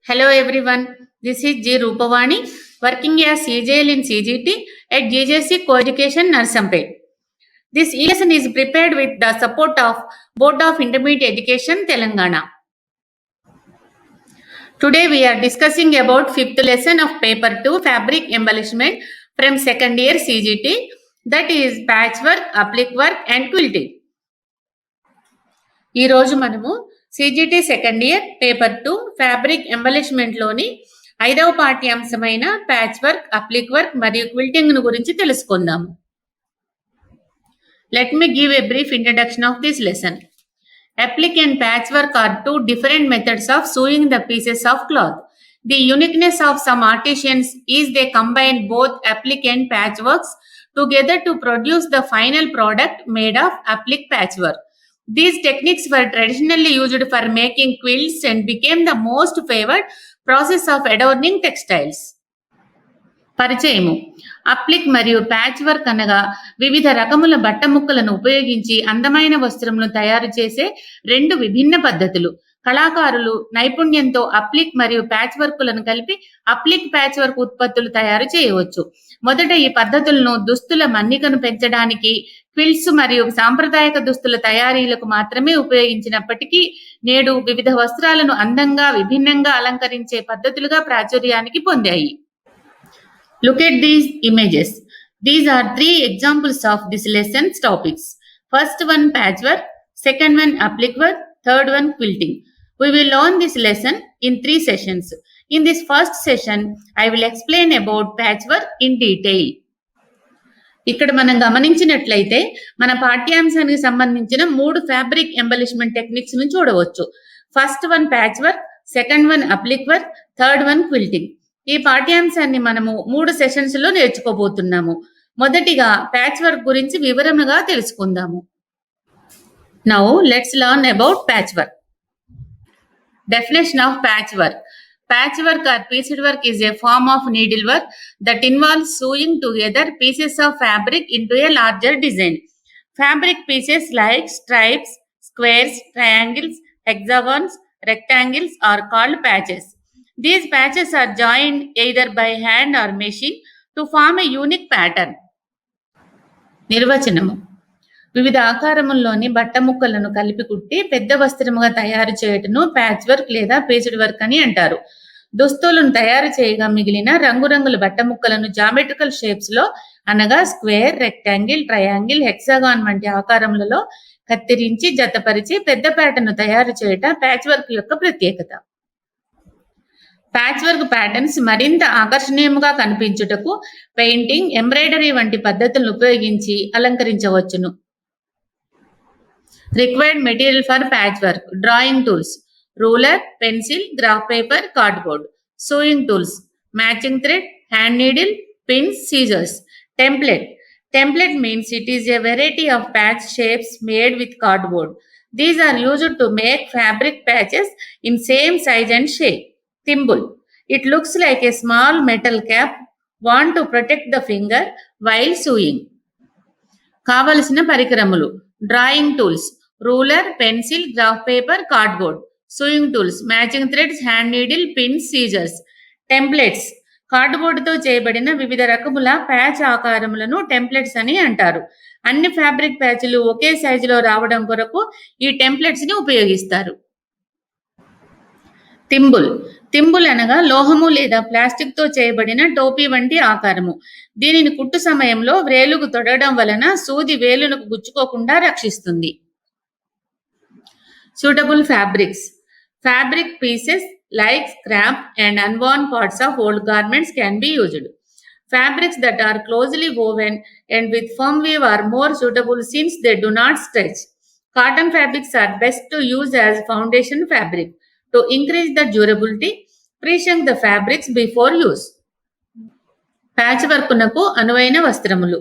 Hello everyone, this is G. Rupavani working as CJL in CGT at GJC Co-Education Narsampet. This lesson is prepared with the support of Board of Intermediate Education Telangana. Today we are discussing about 5th lesson of paper 2 fabric embellishment from 2nd year CGT, that is patchwork, applique work and quilting. ఈ రోజు మనము CGT second year paper 2 fabric embellishment లోని 5వ పాఠ్యాంశమైన patch work, అప్లిక్ work మరియు quilting ను గురించి తెలుసుకుందాం. Let me give a brief introduction of this lesson. Applique and patchwork are two different methods of sewing the pieces of cloth. The uniqueness of some artisans is they combine both applique and patchworks together to produce the final product made of applique patchwork. These techniques were traditionally used for making quilts and became the most favored process of adorning textiles. పరిచయము. అప్లిక్ మరియు patch work అనగా వివిధ రకముల బట్ట ముక్కలను ఉపయోగించి అందమైన వస్త్రములను తయారు చేసే రెండు విభిన్న పద్ధతులు. కళాకారులు నైపుణ్యంతో అప్లిక్ మరియు ప్యాచ్ వర్కులను కలిపి అప్లిక్ ప్యాచ్ వర్క్ ఉత్పత్తులు తయారు చేయవచ్చు. మొదట ఈ పద్ధతులను దుస్తుల మన్నికను పెంచడానికి, క్విల్ట్స్ మరియు సాంప్రదాయక దుస్తుల తయారీలకు మాత్రమే ఉపయోగించినప్పటికీ నేడు వివిధ వస్త్రాలను అందంగా విభిన్నంగా అలంకరించే పద్ధతులుగా ప్రాచుర్యానికి పొందాయి. Look at these images. These are 3 examples of this lesson's topics. First one patchwork, second one applique work, third one quilting. We will learn this lesson in 3 sessions. In this first session, I will explain about patchwork in detail. ఇక్కడ మనం గమనించినట్లయితే మన పాఠ్యాంశానికి సంబంధించిన 3 fabric embellishment techniques ను చూడవచ్చు. First one patch work, second one అప్లిక్ work, third one quilting. ఈ పాఠ్యాంశాన్ని మనము 3 sessions లో నేర్చుకోబోతున్నాము. మొదటిగా ప్యాచ్ వర్క్ గురించి వివరంగా తెలుసుకుందాము. Now let's learn about patch work. Definition of patchwork. Patchwork or pieced work is a form of needlework that involves sewing together pieces of fabric into a larger design. Fabric pieces like stripes, squares, triangles, hexagons, rectangles are called patches. These patches are joined either by hand or machine to form a unique pattern. నిర్వచనము. వివిధ ఆకారముల్లోని బట్ట ముక్కలను కలిపి కుట్టి పెద్ద వస్త్రముగా తయారు చేయటను patch work లేదా పీచ్డ్ work అని అంటారు. దుస్తులను తయారు చేయగా మిగిలిన రంగురంగుల బట్ట ముక్కలను జామెట్రికల్ షేప్స్ లో అనగా స్క్వేర్, రెక్టాంగిల్, ట్రయాంగిల్, హెక్సాగాన్ వంటి ఆకారములలో కత్తిరించి జతపరిచి పెద్ద ప్యాటర్న్ తయారు చేయట ప్యాచ్ వర్క్ యొక్క ప్రత్యేకత. ప్యాచ్ వర్క్ ప్యాటర్న్స్ మరింత ఆకర్షణీయంగా కనిపించుటకు పెయింటింగ్, ఎంబ్రాయిడరీ వంటి పద్ధతులను ఉపయోగించి అలంకరించవచ్చును. Required material for patchwork: drawing tools, ruler, pencil, graph paper, cardboard. Sewing tools: matching thread, hand needle, pins, scissors. Template means it is a variety of patch shapes made with cardboard. These are used to make fabric patches in same size and shape. Thimble: it looks like a small metal cap worn to protect the finger while sewing. కావలసిన పరికరములు: drawing tools, ruler, pencil, graph paper, cardboard. Sewing tools, matching threads, hand needle, pins, scissors. Templates, కార్డ్బోర్డుతో చేయబడిన వివిధ రకముల patch ఆకారములను templates అని అంటారు. అన్ని fabric ప్యాచ్లు ఒకే సైజులో రావడం కొరకు ఈ టెంప్లెట్స్ ని ఉపయోగిస్తారు. థింబుల్ అనగా లోహము లేదా ప్లాస్టిక్ తో చేయబడిన టోపీ వంటి ఆకారము. దీనిని కుట్టు సమయంలో వ్రేలుకు తొడగడం వలన సూది వేలునకు గుచ్చుకోకుండా రక్షిస్తుంది. Suitable fabrics. Fabric pieces like scrap and unworn parts of old garments can be used. Fabrics that are closely woven and with firm weave are more suitable since they do not stretch. Cotton fabrics are best to use as foundation fabric. To increase the durability, pre-shrink the fabrics before use. Patch వర్క్నకు అనువైన వస్త్రములు.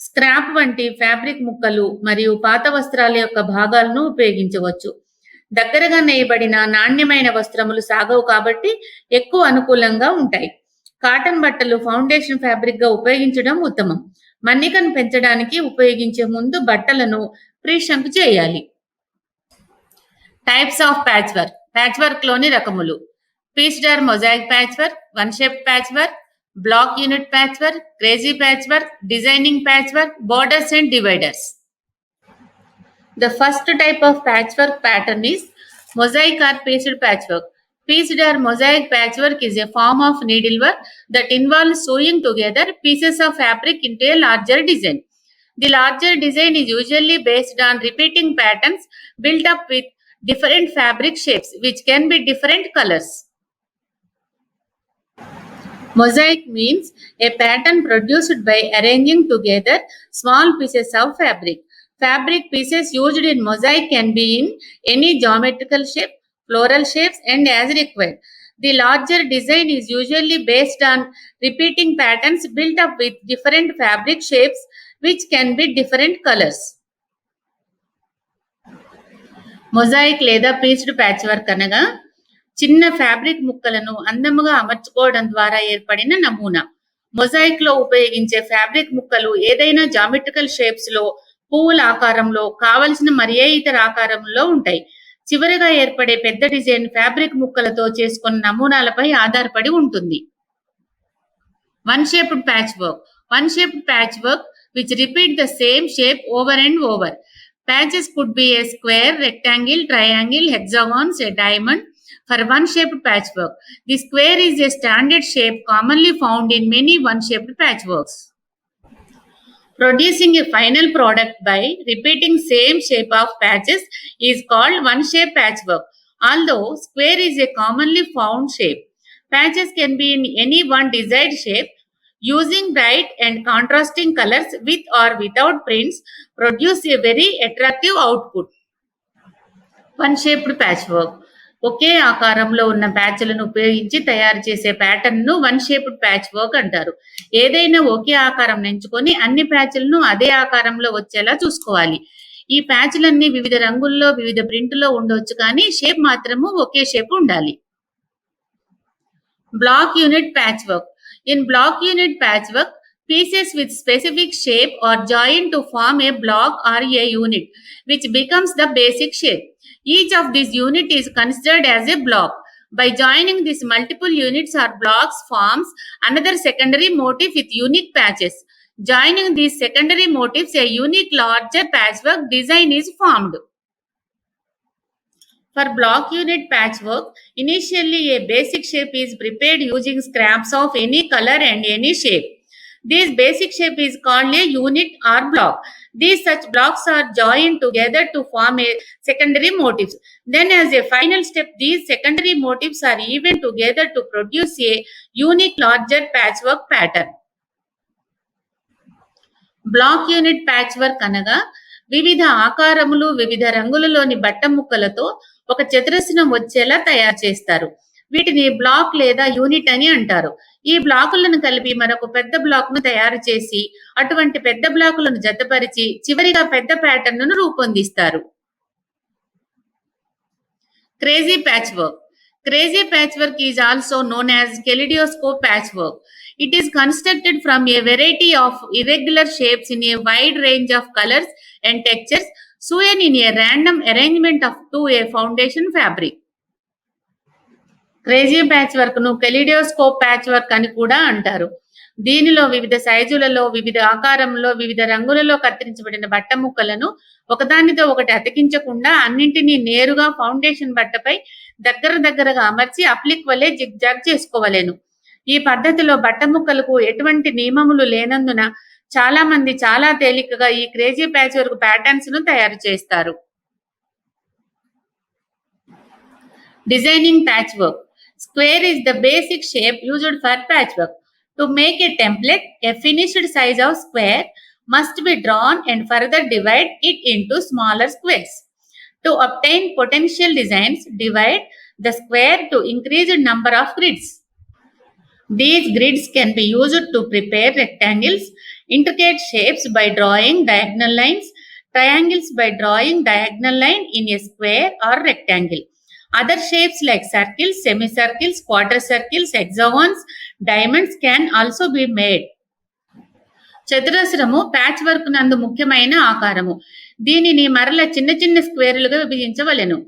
Scrap వంటి fabric ముక్కలు మరియు పాత వస్త్రాల యొక్క భాగాలను ఉపయోగించవచ్చు. దగ్గరగా నేయబడిన నాణ్యమైన వస్త్రములు సాగవు కాబట్టి ఎక్కువ అనుకూలంగా ఉంటాయి. కాటన్ బట్టలు ఫౌండేషన్ ఫ్యాబ్రిక్ గా ఉపయోగించడం ఉత్తమం. మన్నికను పెంచడానికి ఉపయోగించే ముందు బట్టలను ప్రీ-షంక్ చేయాలి. Types of patch work. Patch work లోని రకములు: Pieced or mosaic patchwork, one-shaped patchwork, block unit patchwork, crazy patchwork, designing patchwork, borders and dividers. The first type of patchwork pattern is mosaic or pieced patchwork. Pieced or mosaic patchwork is a form of needlework that involves sewing together pieces of fabric into a larger design. The larger design is usually based on repeating patterns built up with different fabric shapes, which can be different colors. Mosaic means a pattern produced by arranging together small pieces of fabric. Fabric pieces used in mosaic can be in any geometrical shape, floral shapes, and as required. The larger design is usually based on repeating patterns built up with different fabric shapes, which can be different colors. Mosaic లేదా పీచ్డ్ patch work అనగా చిన్న fabric ముక్కలను అందముగా అమర్చుకోవడం ద్వారా ఏర్పడిన నమూనా. Mosaic లో ఉపయోగించే ఫ్యాబ్రిక్ ముక్కలు ఏదైనా జామెట్రికల్ షేప్స్ లో, పువ్వుల ఆకారంలో, కావలసిన మరే ఇతర ఆకారంలో ఉంటాయి. చివరిగా ఏర్పడే పెద్ద డిజైన్ ఫ్యాబ్రిక్ ముక్కలతో చేసుకున్న నమూనాలపై ఆధారపడి ఉంటుంది. One shaped patch work. One shaped patch work which repeat the same shape over and over. Patches could be a square, rectangle, triangle, hexagons, a diamond. For one-shaped patchwork, the square is a standard shape commonly found in many one-shaped patchworks. Producing a final product by repeating same shape of patches is called one-shape patchwork. Although square is a commonly found shape, patches can be in any one desired shape. Using bright and contrasting colors with or without prints produce a very attractive output. One shaped patchwork. ఒకే ఆకారంలో ఉన్న ప్యాచ్లను ఉపయోగించి తయారు చేసే ప్యాటర్న్ను one shaped patchwork అంటారు. ఏదైనా ఒకే ఆకారం ఎంచుకొని అన్ని ప్యాచ్లను అదే ఆకారంలో వచ్చేలా చూసుకోవాలి. ఈ ప్యాచ్లన్నీ వివిధ రంగుల్లో, వివిధ ప్రింట్లో ఉండొచ్చు, కానీ షేప్ మాత్రము ఒకే షేప్ ఉండాలి. Block unit patchwork. In block unit patchwork, pieces with specific shape are joined to form a block or a unit, which becomes the basic shape. Each of these units is considered as a block. By joining these multiple units or blocks forms another secondary motif with unique patches. Joining these secondary motifs, a unique larger patchwork design is formed. For block unit patchwork, initially a basic shape is prepared using scraps of any color and any shape. This basic shape is called a unit or block. These such blocks are joined together to form a secondary motifs. Then as a final step, these secondary motifs are even together to produce a unique larger patchwork pattern. Block unit patchwork అనగా వివిధ ఆకారములు, వివిధ రంగులలోని బట్ట ముక్కలతో ఒక చతురస్రం వచ్చేలా తయారు చేస్తారు. వీటిని బ్లాక్ లేదా యూనిట్ అని అంటారు. ఈ బ్లాకులను కలిపి మరొక పెద్ద బ్లాక్ ను తయారు చేసి అటువంటి పెద్ద బ్లాకులను జతపరిచి చివరిగా పెద్ద ప్యాటర్న్ ను రూపొందిస్తారు. Crazy patch work. Crazy patchwork is also known as kaleidoscope patchwork. It is constructed from a variety of irregular shapes in a wide range of colors and textures sewn in a random arrangement of to a foundation fabric. Crazy patch work ను kaleidoscope patch work అని కూడా అంటారు. దీనిలో వివిధ సైజులలో, వివిధ ఆకారంలో, వివిధ రంగులలో కత్తిరించబడిన బట్ట ముక్కలను ఒకదానితో ఒకటి అతికించకుండా అన్నింటినీ నేరుగా ఫౌండేషన్ బట్టపై దగ్గరగా అమర్చి అప్లిక్ వలె జిగ్జాగ్ చేసుకోవలేను. ఈ పద్ధతిలో బట్ట ముక్కలకు ఎటువంటి నియమములు లేనందున చాలా మంది చాలా తేలికగా ఈ క్రేజీ ప్యాచ్ వర్క్ ప్యాటర్న్స్ ను తయారు చేస్తారు. Designing patch work. Square is the basic shape used for patchwork. To make a template, a finished size of square must be drawn and further divide it into smaller squares. To obtain potential designs, divide the square to increased number of grids. These grids can be used to prepare rectangles, intricate shapes by drawing diagonal lines, triangles by drawing diagonal line in a square or rectangle. Other shapes like circles, semicircles, quarter circles, hexagons, diamonds can also be made. చతురస్రము patchwork నందు ముఖ్యమైన ఆకారము. దీనిని మరల చిన్న చిన్న స్క్వేర్లుగా విభజించవలెను.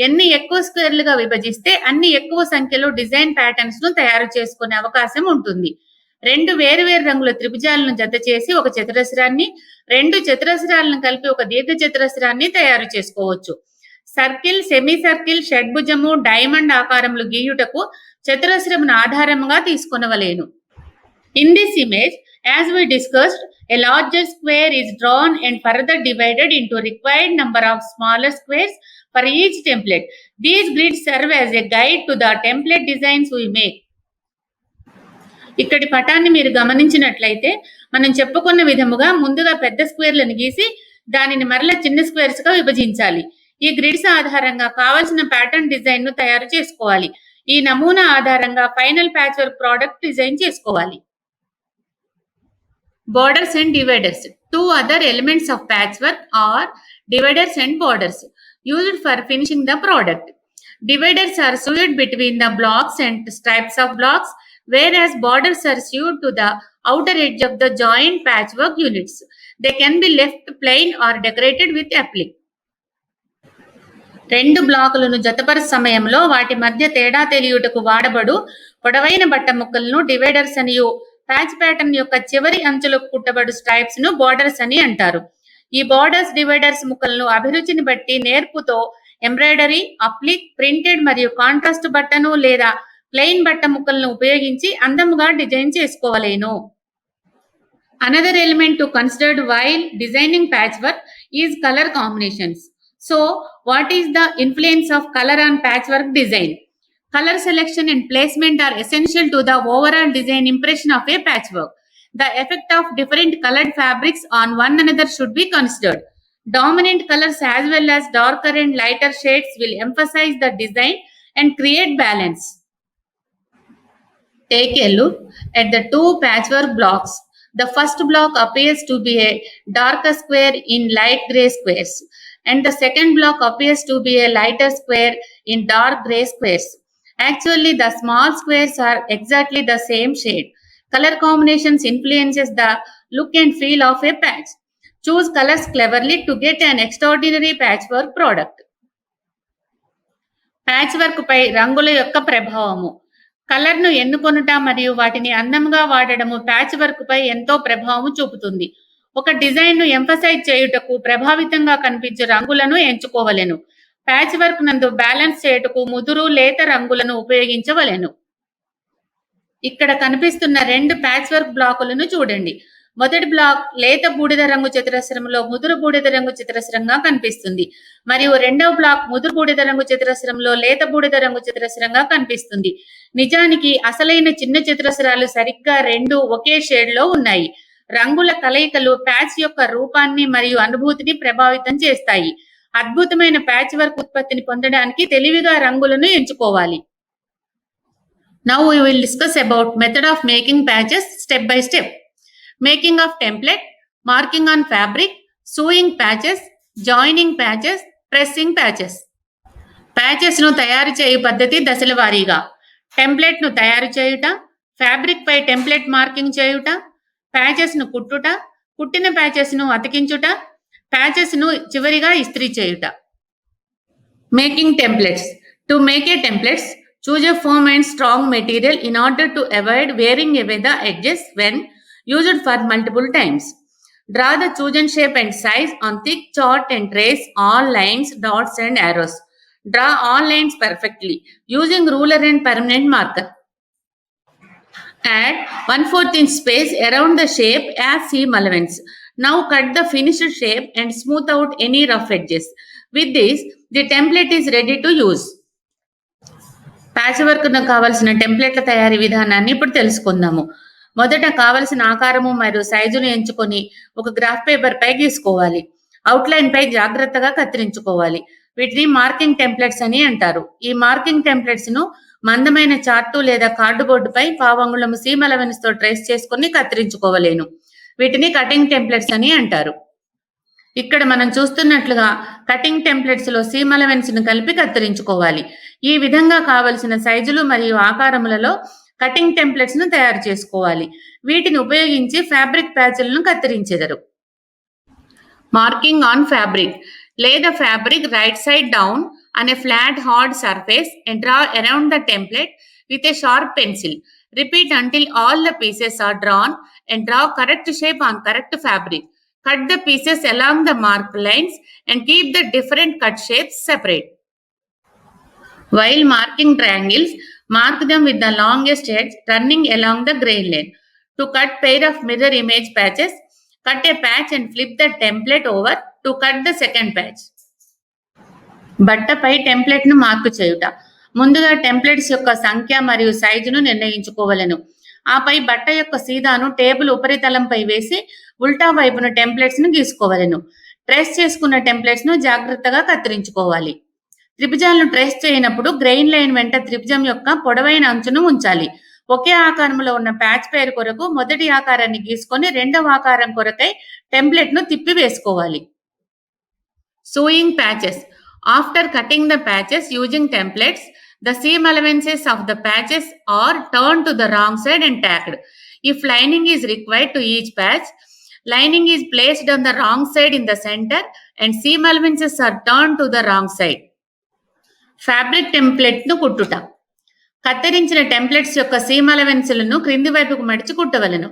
ఎన్ని ఎక్కువ స్క్వేర్లుగా విభజిస్తే అన్ని ఎక్కువ సంఖ్యలో డిజైన్ ప్యాటర్న్స్ ను తయారు చేసుకునే అవకాశం ఉంటుంది. 2 వేరువేరు రంగుల త్రిభుజాలను జత చేసి ఒక చతురస్రాన్ని, 2 చతురస్రాలను కలిపి ఒక దీర్ఘ చతురస్రాన్ని తయారు చేసుకోవచ్చు. సర్కిల్, సెమీ సర్కిల్, షడ్భుజము, డైమండ్ ఆకారములు గీయుటకు చతురస్రమును ఆధారముగా తీసుకొనవలెను. In this image, as we discussed, a larger square is drawn and further divided into required number of smaller squares for each template. These grids serve as a guide to the template designs we make. ఇక్కడి పటాన్ని మీరు గమనించినట్లయితే మనం చెప్పుకున్న విధముగా ముందుగా పెద్ద స్క్వేర్లను గీసి దానిని మరల చిన్న స్క్వేర్స్ గా విభజించాలి. ఈ గ్రిడ్స్ ఆధారంగా కావలసిన ప్యాటర్న్ డిజైన్ ను తయారు చేసుకోవాలి. ఈ నమూనా ఆధారంగా final patch work product design చేసుకోవాలి. Borders and dividers. 2 other elements of patchwork are dividers and borders, used for finishing the product. Dividers are sewed between the blocks and stripes of blocks, whereas borders are sewed to the outer edge of the joint patchwork units. They can be left plain or decorated with applique. 2 బ్లాకులను జతపర సమయంలో వాటి మధ్య తేడా తెలియుటకు వాడబడు పొడవైన బట్ట ముక్కలను dividers అనియు, patch pattern యొక్క చివరి అంచులకు కుట్టబడు స్ట్రైప్స్ ను బోర్డర్స్ అని అంటారు. ఈ బోర్డర్స్ డివైడర్స్ ముక్కలను అభిరుచిని బట్టి నేర్పుతో ఎంబ్రాయిడరీ, అప్లిక్, ప్రింటెడ్ మరియు కాంట్రాస్ట్ బట్టను లేదా ప్లెయిన్ బట్ట ముక్కలను ఉపయోగించి అందముగా design చేసుకోవలేను. Another element to consider while designing patchwork is color combinations. So, what is the influence of color on patchwork design? Color selection and placement are essential to the overall design impression of a patchwork. The effect of different colored fabrics on one another should be considered. Dominant colors as well as darker and lighter shades will emphasize the design and create balance. Take a look at the 2 patchwork blocks. The first block appears to be a darker square in light gray squares, and the second block appears to be a lighter square in dark gray squares. Actually, the small squares are exactly the same shade. Color combinations influences the look and feel of a patch. Choose colors cleverly to get an extraordinary patchwork product. Patchwork పై రంగుల యొక్క ప్రభావము. కలర్ను ఎన్నుకొనుట మరియు వాటిని అందంగా వాడడము patch work పై ఎంతో ప్రభావము చూపుతుంది. ఒక డిజైన్ ను ఎంఫసైజ్ చేయుటకు ప్రభావితంగా కనిపించే రంగులను ఎంచుకోవలెను. ప్యాచ్ వర్క్ నందు బ్యాలెన్స్ చేయుటకు ముదురు, లేత రంగులను ఉపయోగించవలెను. ఇక్కడ కనిపిస్తున్న 2 ప్యాచ్ వర్క్ బ్లాకులను చూడండి. మొదటి బ్లాక్ లేత బూడిద రంగు చతురస్రంలో ముదురు బూడిద రంగు చతురస్రంగా కనిపిస్తుంది, మరియు రెండవ బ్లాక్ ముదురు బూడిద రంగు చతురస్రంలో లేత బూడిద రంగు చతురస్రంగా కనిపిస్తుంది. నిజానికి అసలైన చిన్న చతురస్రాలు సరిగ్గా 2 ఒకే షేడ్ లో ఉన్నాయి. రంగుల కలయికలు ప్యాచ్ యొక్క రూపాన్ని మరియు అనుభూతిని ప్రభావితం చేస్తాయి. అద్భుతమైన ప్యాచ్ వర్క్ ఉత్పత్తిని పొందడానికి తెలివిగా రంగులను ఎంచుకోవాలి. Now we will discuss about method of making patches step by step. Making of template, marking on fabric, sewing patches, joining patches, pressing patches. Patches ను తయారు చేయు పద్ధతి దశల వారీగా. టెంప్లెట్ ను తయారు చేయుట, ఫ్యాబ్రిక్ పై టెంప్లెట్ మార్కింగ్ చేయుట, ప్యాచెస్ ను కుట్టుట, కుట్టిన ప్యాచెస్ ను అతికించుట, ప్యాచెస్ ను చివరిగా ఇస్త్రీ చేయుట. Making templates. To make a templates, choose a firm and strong material in order to avoid wearing away the edges when used for multiple times. Draw the chosen shape and size on thick chart and trace all lines, dots and arrows. Draw all lines perfectly using ruler and permanent marker. Add 1/4 inch space around the shape as seam allowance. Now cut the finished shape and smooth out any rough edges. With this, the template is ready to use. Patch work కు కావాల్సిన టెంప్లెట్ల తయారీ విధానాన్ని ఇప్పుడు తెలుసుకుందాము. మొదట కావలసిన ఆకారము మరియు సైజును ఎంచుకొని ఒక గ్రాఫ్ పేపర్ పై గీసుకోవాలి. అవుట్లైన్ పై జాగ్రత్తగా కత్తిరించుకోవాలి. వీటిని మార్కింగ్ టెంప్లెట్స్ అని అంటారు. ఈ మార్కింగ్ టెంప్లెట్స్ ను మందమైన చార్టు లేదా కార్డుబోర్డు పై 1/4 అంగుళము సీమ్ అలవెన్స్ తో ట్రేస్ చేసుకుని కత్తిరించుకోవలేను. వీటిని కటింగ్ టెంప్లెట్స్ అని అంటారు. ఇక్కడ మనం చూస్తున్నట్లుగా కటింగ్ టెంప్లెట్స్ లో సీమ్ అలవెన్స్ ను కలిపి కత్తిరించుకోవాలి. ఈ విధంగా కావలసిన సైజులు మరియు ఆకారములలో కటింగ్ టెంప్లెట్స్ ను తయారు చేసుకోవాలి. వీటిని ఉపయోగించి ఫ్యాబ్రిక్ ప్యాచ్లను కత్తిరించెదరు. Marking on fabric. Lay the fabric right side down on a flat hard surface and draw around the template with a sharp pencil. Repeat until all the pieces are drawn and draw correct shape on correct fabric. Cut the pieces along the marked lines and keep the different cut shapes separate. While marking triangles, mark them with the longest edge running along the grain line. To cut pair of mirror image patches, cut a patch and flip the template over to cut the second patch. బట్టపై టెంప్లెట్ను mark చేయుట. ముందుగా templates యొక్క సంఖ్య మరియు సైజును నిర్ణయించుకోవలెను. ఆపై బట్ట యొక్క సీదాను టేబుల్ ఉపరితలంపై వేసి ఉల్టా వైపున టెంప్లెట్స్ను గీసుకోవలెను. ట్రేస్ చేసుకున్న టెంప్లెట్స్ను జాగ్రత్తగా కత్తిరించుకోవాలి. త్రిభుజాలను ట్రేస్ చేయనప్పుడు గ్రెయిన్ లైన్ వెంట త్రిభుజం యొక్క పొడవైన అంచును ఉంచాలి. ఒకే ఆకారంలో ఉన్న ప్యాచ్ పేరు కొరకు మొదటి ఆకారాన్ని గీసుకొని రెండవ ఆకారం కొరకై టెంప్లెట్ను తిప్పి వేసుకోవాలి. Sewing patches. After cutting the patches using templates, the seam allowances of the patches are turned to the wrong side and tacked. If lining is required to each patch, lining is placed on the wrong side in the center and seam allowances are turned to the wrong side. Fabric టెంప్లెట్ను కుట్టుట. కత్తిరించిన templates యొక్క seam అలవెన్స్లను క్రింది వైపుకు మడిచి కుట్టవలెను.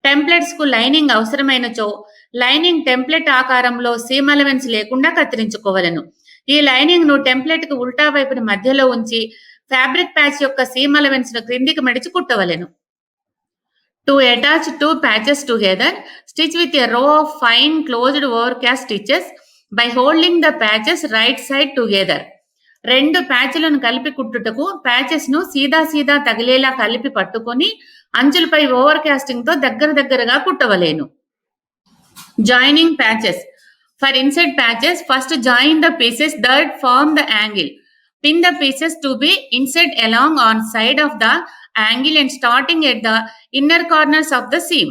టెంప్లెట్స్కు లైనింగ్ అవసరమైనచో లైనింగ్ టెంప్లెట్ ఆకారంలో సీమ్ అలవెన్స్ లేకుండా కత్తిరించుకోవలెను. ఈ లైనింగ్ ను టెంప్లెట్ కు ఉల్టా వైపున మధ్యలో ఉంచి ఫ్యాబ్రిక్ ప్యాచ్ యొక్క సీమ్ అలవెన్స్ ను క్రిందికి మడిచి కుట్టవలెను. To attach two patches together, stitch with a row of fine closed overcast stitches by holding the patches right side together. రెండు ప్యాచ్లను కలిపి కుట్టుటకు ప్యాచెస్ ను సీదా తగిలేలా కలిపి పట్టుకొని అంచులపై ఓవర్ కాస్టింగ్ తో దగ్గరగా కుట్టవలేను. Joining patches. For inside patches, first join the pieces that form the angle. Pin the pieces to be inset along on side of the angle and starting at the inner corners of the seam.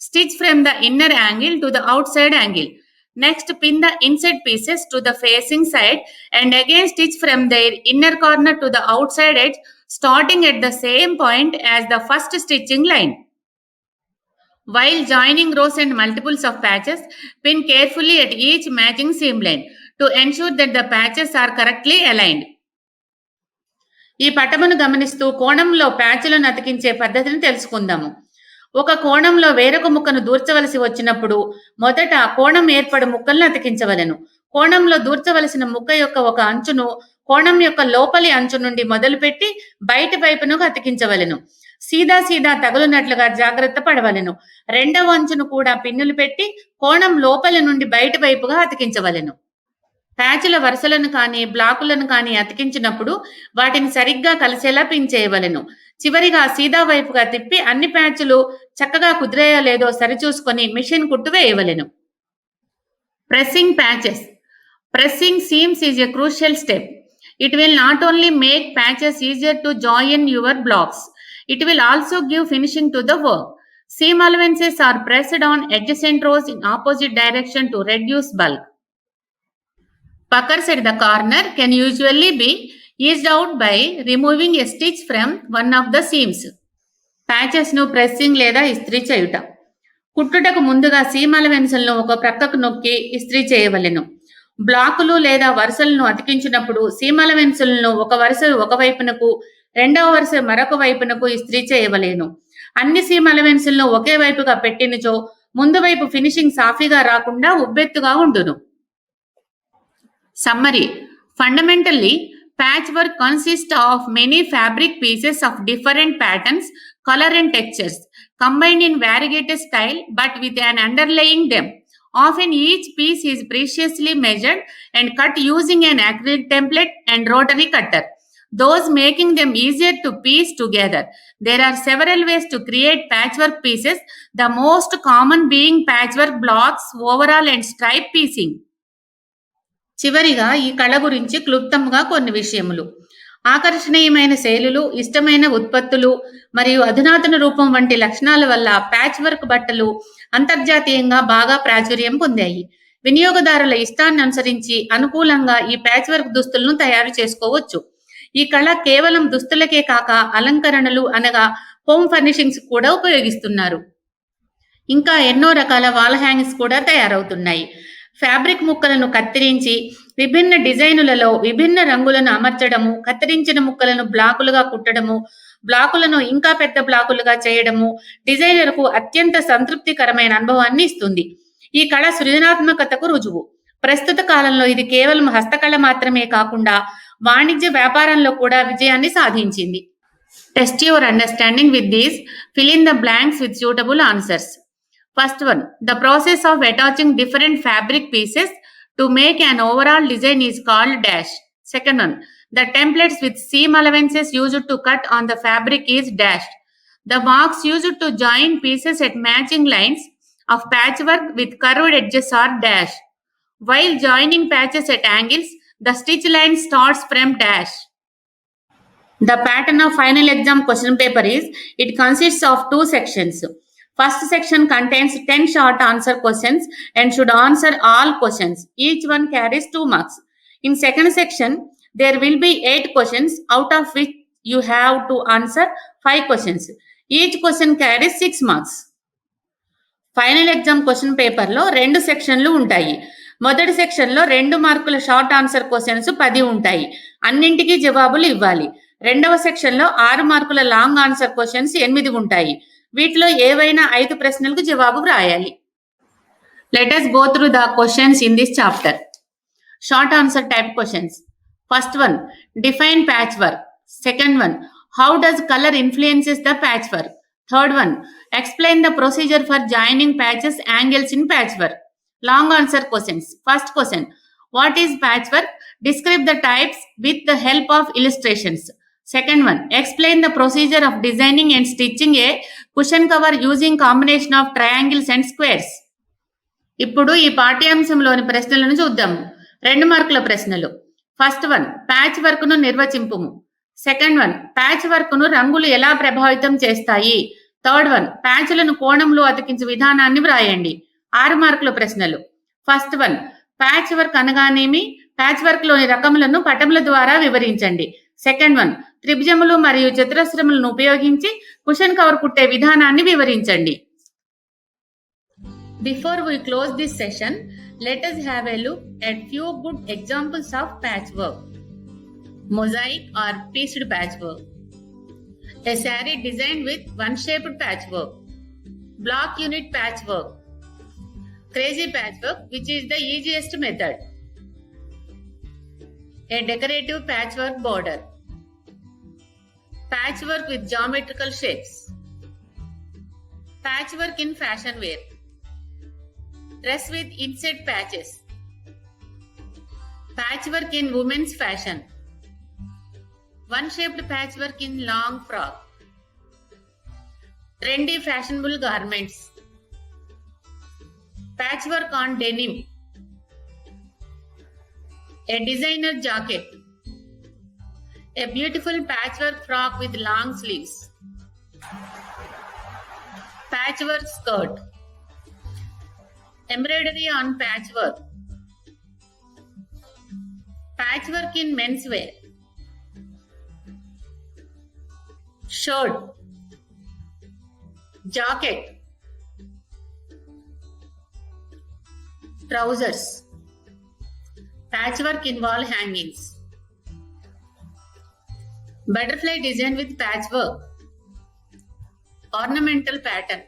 Stitch from the inner angle to the outside angle. Next, pin the inset pieces to the facing side and again stitch from their inner corner to the outside edge, starting at the same point as the first stitching line. While joining rows and multiples of patches, pin carefully at each matching seam line to ensure that the patches are correctly aligned. ఈ పటమును గమనిస్తూ కోణంలో ప్యాచ్లను అతికించే పద్ధతిని తెలుసుకుందాము. ఒక కోణంలో వేరొక ముక్కను దూర్చవలసి వచ్చినప్పుడు మొదట కోణం ఏర్పడు ముక్కలను అతికించవలెను. కోణంలో దూర్చవలసిన ముక్క యొక్క ఒక అంచును కోణం యొక్క లోపలి అంచు నుండి మొదలుపెట్టి బయటి వైపును అతికించవలెను. సీదా తగులునట్లుగా జాగ్రత్త పడవలెను. రెండవ అంచును కూడా పిన్నులు పెట్టి కోణం లోపలి నుండి బయటి వైపుగా అతికించవలెను. ప్యాచుల వరుసలను కానీ బ్లాకులను కానీ అతికించినప్పుడు వాటిని సరిగ్గా కలిసేలా పిన్ చేయవలెను. చివరిగా సీదా వైపుగా తిప్పి అన్ని ప్యాచులు చక్కగా కుదిరేయో లేదో సరిచూసుకొని మిషన్ కుట్టు వేయవలెను. Pressing patches. Pressing seams is a crucial step. It will not only make patches easier to join your blocks, it will also give finishing to the work. Seam allowances are pressed on adjacent rows in opposite direction to reduce bulk. Puckers at the corner can usually be eased out by removing a stitch from one of the seams. Patches ను pressing లేదా ఇస్త్రీ చేయుట. కుట్టుటకు ముందుగా seam అలవెన్స్లను ఒక ప్రక్కకు నొక్కి ఇస్త్రీ చేయవలెను. బ్లాకులు లేదా వరుసలను అతికించినప్పుడు సీమ్ అలవెన్స్లను ఒక వరుస ఒక వైపునకు రెండవ వరుస మరొక వైపునకు ఇస్త్రీ చేయవలేను. అన్ని సీమ్ అలవెన్స్లను ఒకే వైపుగా పెట్టినచో ముందు వైపు ఫినిషింగ్ సాఫీగా రాకుండా ఉబ్బెత్తుగా ఉండును. Summary. Fundamentally, patchwork consists of many fabric pieces of different patterns, color and textures, combined in variegated style but with an underlying depth. Often each piece is preciously measured and cut using an acrylic template and rotary cutter, those making them easier to piece together. There are several ways to create patchwork pieces, the most common being patchwork blocks, overall and stripe piecing. చివరిగా ఈ కళ గురించి క్లుప్తంగా కొన్ని విషయములు. ఆకర్షణీయమైన శైలులు, ఇష్టమైన ఉత్పత్తులు మరియు అధునాతన రూపం వంటి లక్షణాల వల్ల ప్యాచ్ వర్క్ బట్టలు అంతర్జాతీయంగా బాగా ప్రాచుర్యం పొందాయి. వినియోగదారుల ఇష్టాన్ని అనుసరించి అనుకూలంగా ఈ ప్యాచ్ వర్క్ దుస్తులను తయారు చేసుకోవచ్చు. ఈ కళ కేవలం దుస్తులకే కాక అలంకరణలు అనగా హోమ్ ఫర్నిషింగ్స్ కూడా ఉపయోగిస్తున్నారు. ఇంకా ఎన్నో రకాల వాల్ హ్యాంగింగ్స్ కూడా తయారవుతున్నాయి. ఫ్యాబ్రిక్ ముక్కలను కత్తిరించి విభిన్న డిజైనులలో విభిన్న రంగులను అమర్చడము, కత్తిరించిన ముక్కలను బ్లాకులుగా కుట్టడము, బ్లాకులను ఇంకా పెద్ద బ్లాకులుగా చేయడము డిజైనర్కు అత్యంత సంతృప్తికరమైన అనుభవాన్ని ఇస్తుంది. ఈ కళ సృజనాత్మకతకు రుజువు. ప్రస్తుత కాలంలో ఇది కేవలం హస్తకళ మాత్రమే కాకుండా వాణిజ్య వ్యాపారంలో కూడా విజయాన్ని సాధించింది. Test your understanding with these. Fill in the blanks with suitable answers. First one, the process of attaching different fabric pieces to make an overall design is called dash. Second one, the templates with seam allowances used to cut on the fabric is dash. The marks used to join pieces at matching lines of patchwork with curved edges are dash. While joining patches at angles, the stitch line starts from dash. The pattern of final exam question paper is, it consists of two sections. First section contains 10 short answer questions and should answer all questions. Each one carries 2 marks. In second section, there will be 8 questions, out of which you have to answer 5 questions. Each question carries 6 marks. Final exam question పేపర్లో 2 సెక్షన్లు ఉంటాయి. మొదటి సెక్షన్లో 2 మార్కుల short answer questions 10 ఉంటాయి. అన్నింటికీ జవాబులు ఇవ్వాలి. రెండవ సెక్షన్లో 6 మార్కుల లాంగ్ ఆన్సర్ క్వశ్చన్స్ 8 ఉంటాయి. వీటిలో ఏవైనా 5 ప్రశ్నలకు జవాబు వ్రాయాలి. Let us go through the questions in this chapter. Short answer type questions. First one, define patchwork. Second one, how does color influences the patchwork? Third one, explain the procedure for joining patches angles in patchwork. Long answer questions. First question, what is patchwork? Describe the types with the help of illustrations. Second one, explain the procedure of designing and stitching a cushion cover using combination of triangles and squares. ఇప్పుడు ఈ పాఠ్యాంశంలోని ప్రశ్నలను చూద్దాము. 2 మార్కుల ప్రశ్నలు. First one, patch work ను నిర్వచింపుము. Second one, patch work ను రంగులు ఎలా ప్రభావితం చేస్తాయి. థర్డ్ వన్, ప్యాచ్లను కోణంలో అతికించే విధానాన్ని వ్రాయండి. 6 మార్కుల ప్రశ్నలు. ఫస్ట్ వన్, ప్యాచ్ వర్క్ అనగానేమి, ప్యాచ్ వర్క్ లోని రకములను పటముల ద్వారా వివరించండి. సెకండ్ వన్, త్రిభుజములు మరియు చతురస్రములను ఉపయోగించి కుషన్ కవర్ కుట్టే విధానాన్ని వివరించండి. Before we close this session, let us have a look at few good examples of patchwork. Mosaic or pieced patchwork. A saree designed with one-shaped patchwork. Block unit patchwork. Crazy patchwork, which is the easiest method. A decorative patchwork border. Patchwork with geometrical shapes. Patchwork in fashion wear. Dress with inset patches. Patchwork in women's fashion. One-shaped patchwork in long frock. Trendy fashionable garments. Patchwork on denim. A designer jacket. A beautiful patchwork frock with long sleeves. Patchwork skirt. Embroidery on patchwork. Patchwork in menswear. Shirt. Jacket. Trousers. Patchwork in wall hangings. Butterfly design with patchwork. Ornamental pattern.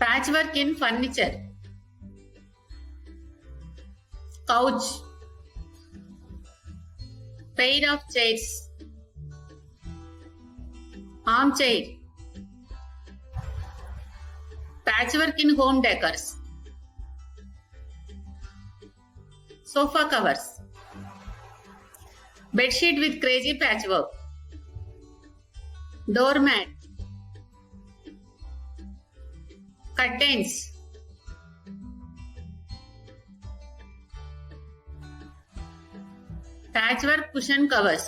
Patchwork in furniture. Couch. Pair of chairs. Armchair. Patchwork in home decors. Sofa covers. Bedsheet with crazy patchwork. Doormat. Curtains. Patchwork cushion covers.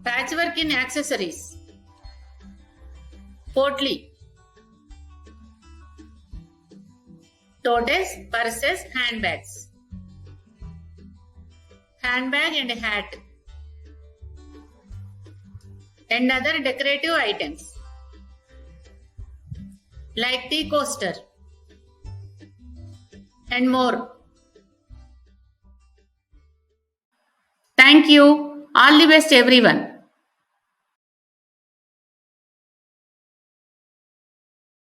Patchwork in accessories. Portly. Totes, purses, handbags. Handbag and hat. And other decorative items. Like tea coaster. And more. Thank you. All the best, everyone.